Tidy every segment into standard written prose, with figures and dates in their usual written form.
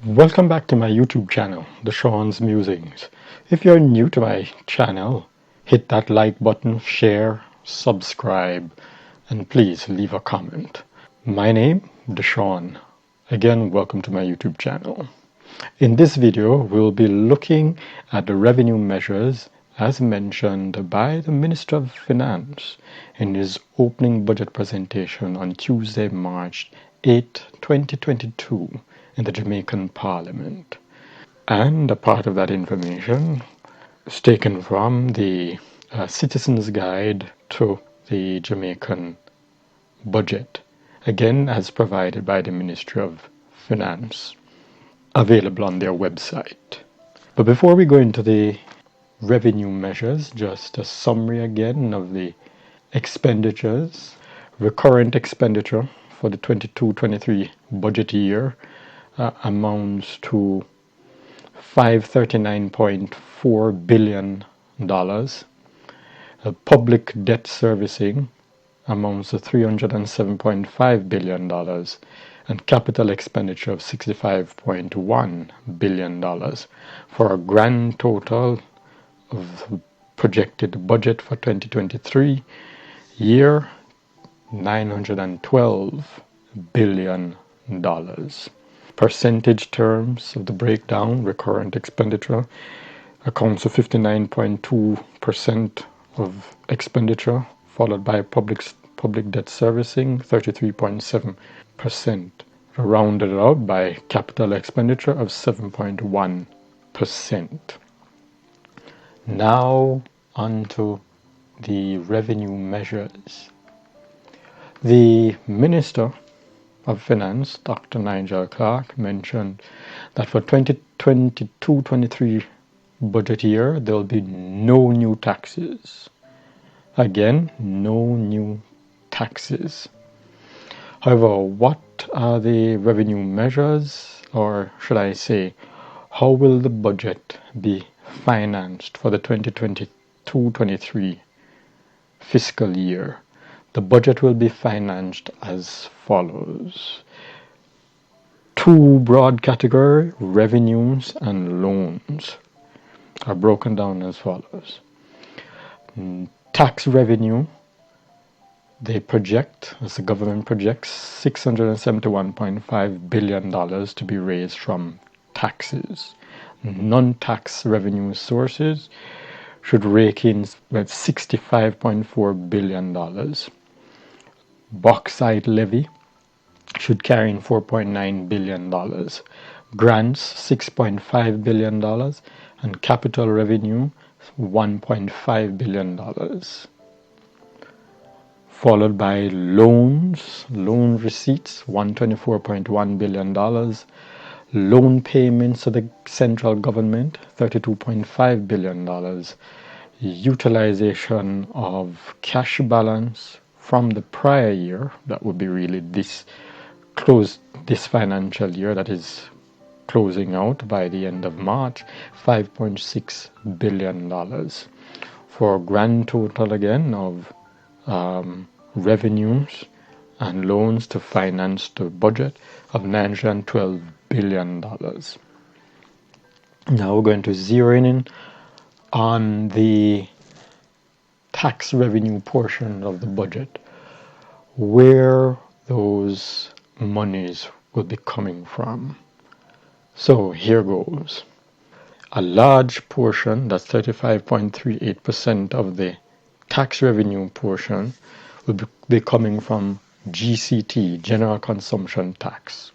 Welcome back to my YouTube channel, DECHAWN'S Musings. If you're new to my channel, hit that like button, share, subscribe, and please leave a comment. My name, DECHAWN. Again, welcome to my YouTube channel. In this video, we'll be looking at the revenue measures as mentioned by the Minister of Finance in his opening budget presentation on Tuesday, March 8, 2022 in the Jamaican Parliament. And a part of that information is taken from the Citizen's Guide to the Jamaican Budget, again as provided by the Ministry of Finance, available on their website. But before we go into the revenue measures, just a summary again of the expenditures. Recurrent expenditure for the 22-23 budget year amounts to $539.4 billion. Public debt servicing amounts to $307.5 billion, and capital expenditure of $65.1 billion, for a grand total of projected budget for 2023 year $912 billion. Percentage terms of the breakdown, recurrent expenditure accounts for 59.2% of expenditure, followed by public debt servicing 33.7%, rounded out by capital expenditure of 7.1%. Now onto the revenue measures. The Minister of Finance, Dr. Nigel Clark, mentioned that for 2022-23 budget year, there will be no new taxes. Again, no new taxes. However, what are the revenue measures, or should I say, how will the budget be financed for the 2022-23 fiscal year? The budget will be financed as follows. Two broad categories, revenues and loans, are broken down as follows. Tax revenue, they project, as the government projects, $671.5 billion to be raised from taxes. Non-tax revenue sources should rake in with $65.4 billion. Bauxite levy should carry in $4.9 billion. Grants, $6.5 billion. And capital revenue, $1.5 billion. Followed by loans, loan receipts, $124.1 billion. Loan payments to the central government, $32.5 billion. Utilization of cash balance from the prior year, that would be really this financial year that is closing out by the end of March, $5.6 billion, for a grand total again of revenues and loans to finance the budget of $912 billion. Now we're going to zero in on the tax revenue portion of the budget, where those monies will be coming from. So here goes. A large portion, that's 35.38% of the tax revenue portion, will be coming from GCT, General Consumption Tax,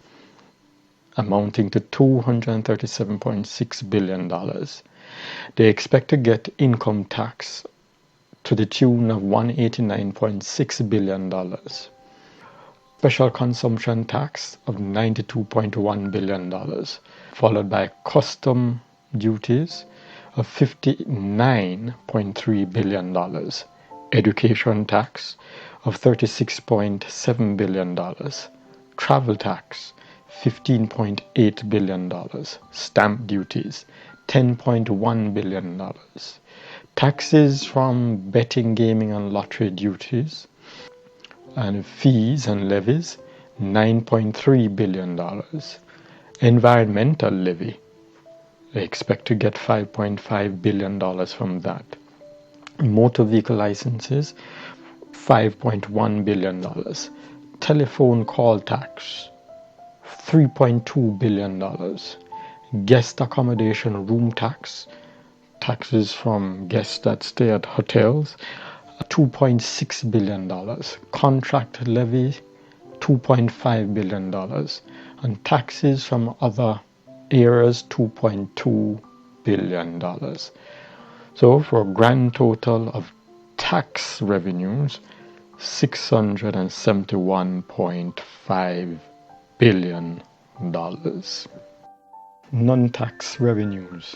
amounting to $237.6 billion. They expect to get income tax to the tune of $189.6 billion. Special consumption tax of $92.1 billion, followed by custom duties of $59.3 billion. Education tax of $36.7 billion. Travel tax, $15.8 billion. Stamp duties, $10.1 billion. Taxes from betting, gaming, and lottery duties and fees and levies, $9.3 billion. Environmental levy, they expect to get $5.5 billion from that. Motor vehicle licenses, $5.1 billion. Telephone call tax, $3.2 billion. Guest accommodation room tax, taxes from guests that stay at hotels, $2.6 billion. Contract levy, $2.5 billion. And taxes from other areas, $2.2 billion. So for a grand total of tax revenues, $671.5 billion. Non-tax revenues.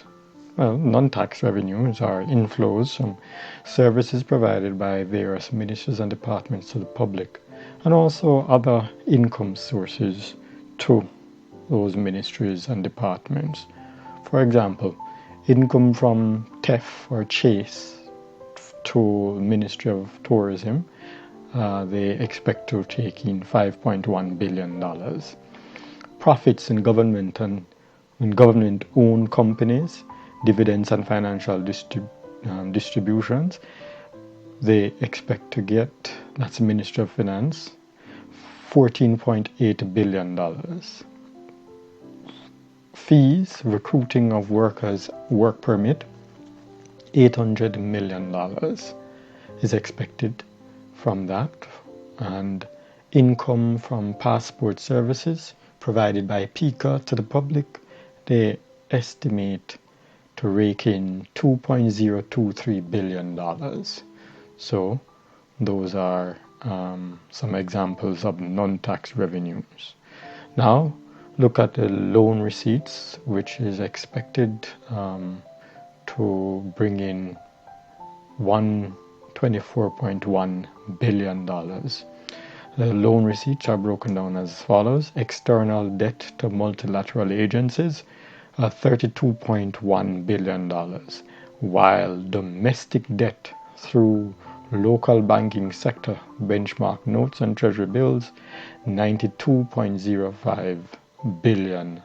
Well, non-tax revenues are inflows from services provided by various ministries and departments to the public, and also other income sources to those ministries and departments. For example, income from TEF or Chase to Ministry of Tourism, they expect to take in $5.1 billion. Profits in government and in government-owned companies, dividends and financial distributions, they expect to get, that's the Ministry of Finance, $14.8 billion. Fees, recruiting of workers, work permit, $800 million is expected from that. And income from passport services provided by PICA to the public, they estimate to rake in $2.023 billion. So those are some examples of non-tax revenues. Now look at the loan receipts, which is expected to bring in $124.1 billion. The loan receipts are broken down as follows. External debt to multilateral agencies, $32.1 billion, while domestic debt through local banking sector benchmark notes and treasury bills, $92.05 billion.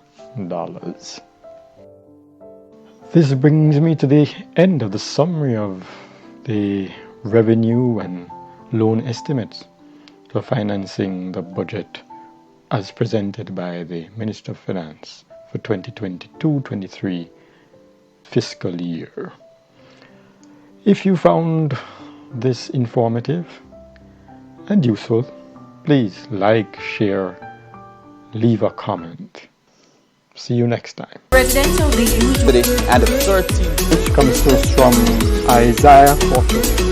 This brings me to the end of the summary of the revenue and loan estimates for financing the budget as presented by the Minister of Finance for 2022-23 fiscal year. If you found this informative and useful, please like, share, leave a comment. See you next time. Residential be used and 13, which comes to us from Isaiah 40.